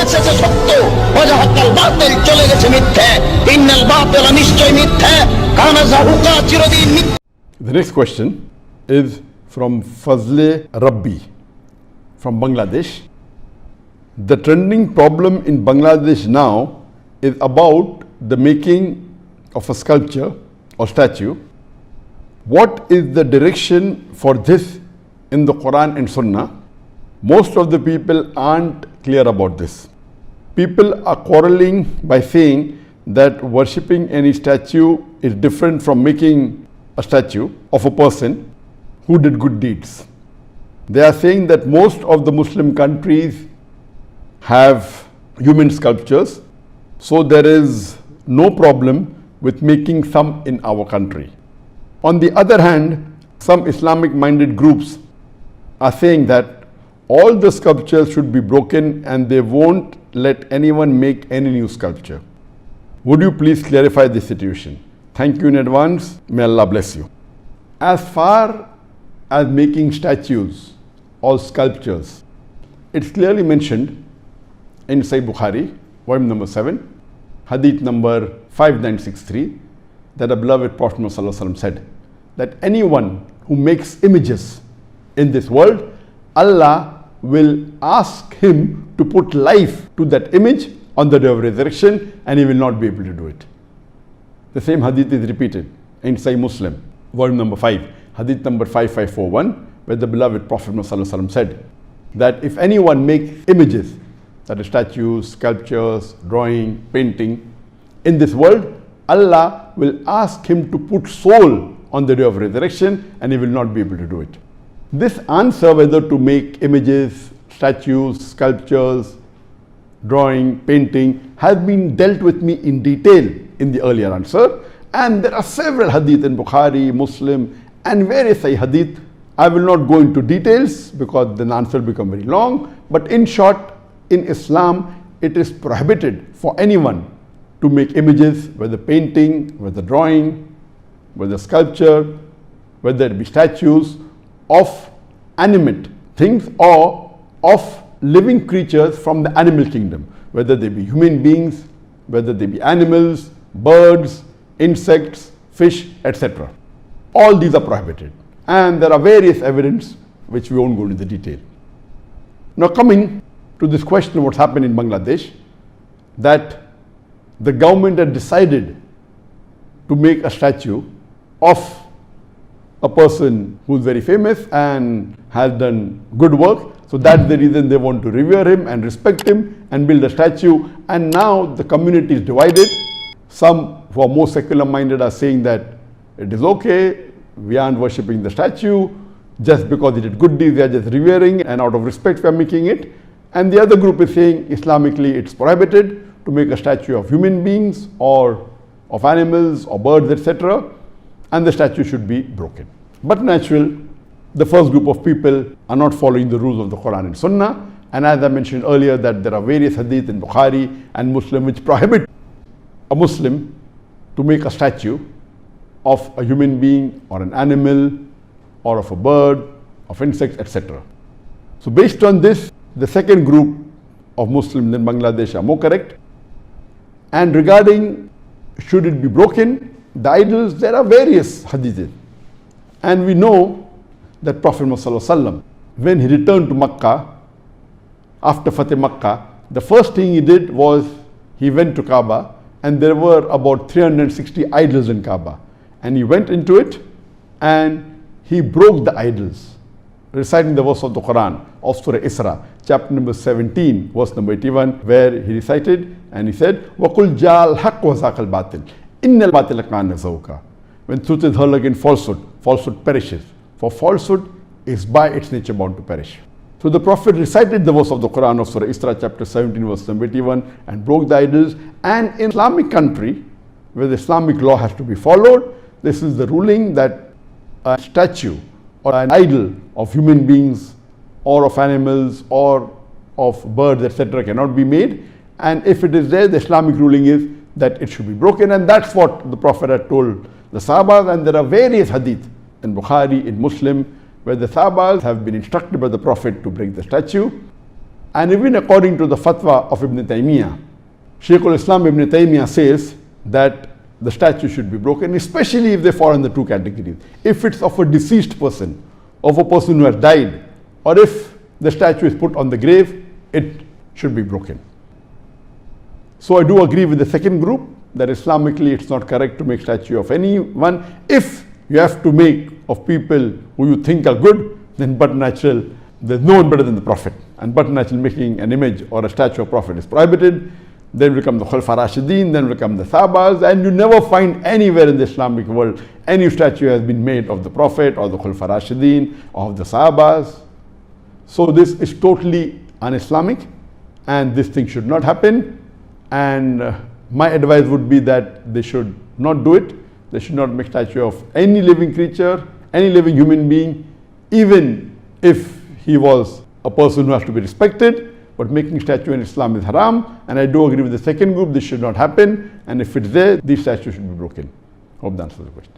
এসেছে সত্য, ওয়াজাহাকাল বাতিল চলে গেছে মিথ্যে, ইন্নাল বাতিল নিশ্চয় মিথ্যে, কানা যাহুকা চিরদিন মিথ্যে। The next question is from Fazle Rabbi from Bangladesh. The trending problem in Bangladesh now is about the making of a sculpture or statue. What is the direction for this in the Quran and Sunnah? Most of the people aren't clear about this. People are quarreling by saying that worshipping any statue is different from making a statue of a person who did good deeds. They are saying that most of the Muslim countries have human sculptures, so there is no problem with making some in our country. On the other hand, some Islamic minded groups are saying that all the sculptures should be broken and they won't let anyone make any new sculpture. Would you please clarify this situation? Thank you in advance. May Allah bless you. As far as making statues or sculptures, it's clearly mentioned in Sahih Bukhari, volume number 7, hadith number 5963, that the beloved Prophet Muhammad said that anyone who makes images in this world, Allah will ask him to put life to that image on the day of resurrection, and he will not be able to do it. The same hadith is repeated in Sahih Muslim, volume number 5, hadith number 5541, where the beloved Prophet Muhammad said that if anyone makes images, that is statues, sculptures, drawing, painting, in this world, Allah will ask him to put soul on the day of resurrection, and he will not be able to do it. This answer, whether to make images, statues, sculptures, drawing, painting, has been dealt with me in detail in the earlier answer, and there are several hadith in Bukhari, Muslim, and various hadith. I will not go into details because the answer will become very long, but in short, in Islam, it is prohibited for anyone to make images, whether painting, whether drawing, whether sculpture, whether it be statues of animate things or of living creatures from the animal kingdom, whether they be human beings, whether they be animals, birds, insects, fish, etc. All these are prohibited, and there are various evidence which we won't go into the detail. Now, coming to this question of what's happened in Bangladesh, that the government had decided to make a statue of a person who's very famous and has done good work. So that's the reason they want to revere him and respect him and build a statue. And now the community is divided. Some who are more secular minded are saying that it is okay, we aren't worshipping the statue, just because he did good deeds, they are just revering, and out of respect we are making it. And the other group is saying Islamically it's prohibited to make a statue of human beings or of animals or birds, etc., and the statue should be broken. But natural, the first group of people are not following the rules of the Quran and Sunnah, and as I mentioned earlier that there are various hadith in Bukhari and Muslim which prohibit a Muslim to make a statue of a human being or an animal or of a bird, of insects, etc. So based on this, the second group of Muslims in Bangladesh are more correct. And regarding should it be broken, the idols, there are various hadiths. And we know that Prophet Muhammad, when he returned to Makkah, after Fateh Makkah, the first thing he did was he went to Kaaba, and there were about 360 idols in Kaaba. And he went into it and he broke the idols, reciting the verse of the Quran of Surah Isra, chapter number 17, verse number 81, where he recited and he said, وَقُلْ جَاءَ الْحَقُّ وَزَاقَ الْبَاطِلِ إِنَّ الْبَاطِلَ كَانَ زَهُوقًا. When truth is hurled against falsehood, falsehood perishes. For falsehood is by its nature bound to perish. So the Prophet recited the verse of the Quran of Surah Isra, chapter 17, verse number 81, and broke the idols. And in Islamic country, where the Islamic law has to be followed, this is the ruling that a statue or an idol of human beings or of animals or of birds, etc., cannot be made. And if it is there, the Islamic ruling is that it should be broken, and that's what the Prophet had told the Sahabas. And there are various hadith in Bukhari, in Muslim, where the Sahabas have been instructed by the Prophet to break the statue. And even according to the fatwa of Ibn Taymiyyah, Shaykh al-Islam Ibn Taymiyyah says that the statue should be broken, especially if they fall in the two categories. If it's of a deceased person, of a person who has died, or if the statue is put on the grave, it should be broken. So I do agree with the second group that Islamically it's not correct to make statue of anyone. If you have to make of people who you think are good, then but natural, there's no one better than the Prophet. And but natural making an image or a statue of Prophet is prohibited. Then will come the Khulafa Rashidin, then will come the Sahabas, and you never find anywhere in the Islamic world any statue has been made of the Prophet or the Khulafa Rashidin or of the Sahabas. So this is totally un-Islamic, and this thing should not happen. And my advice would be that they should not do it. They should not make statue of any living creature, any living human being, even if he was a person who has to be respected. But making statue in Islam is haram, and I do agree with the second group, this should not happen, and if it's there, these statues should be broken. Hope that answers the question.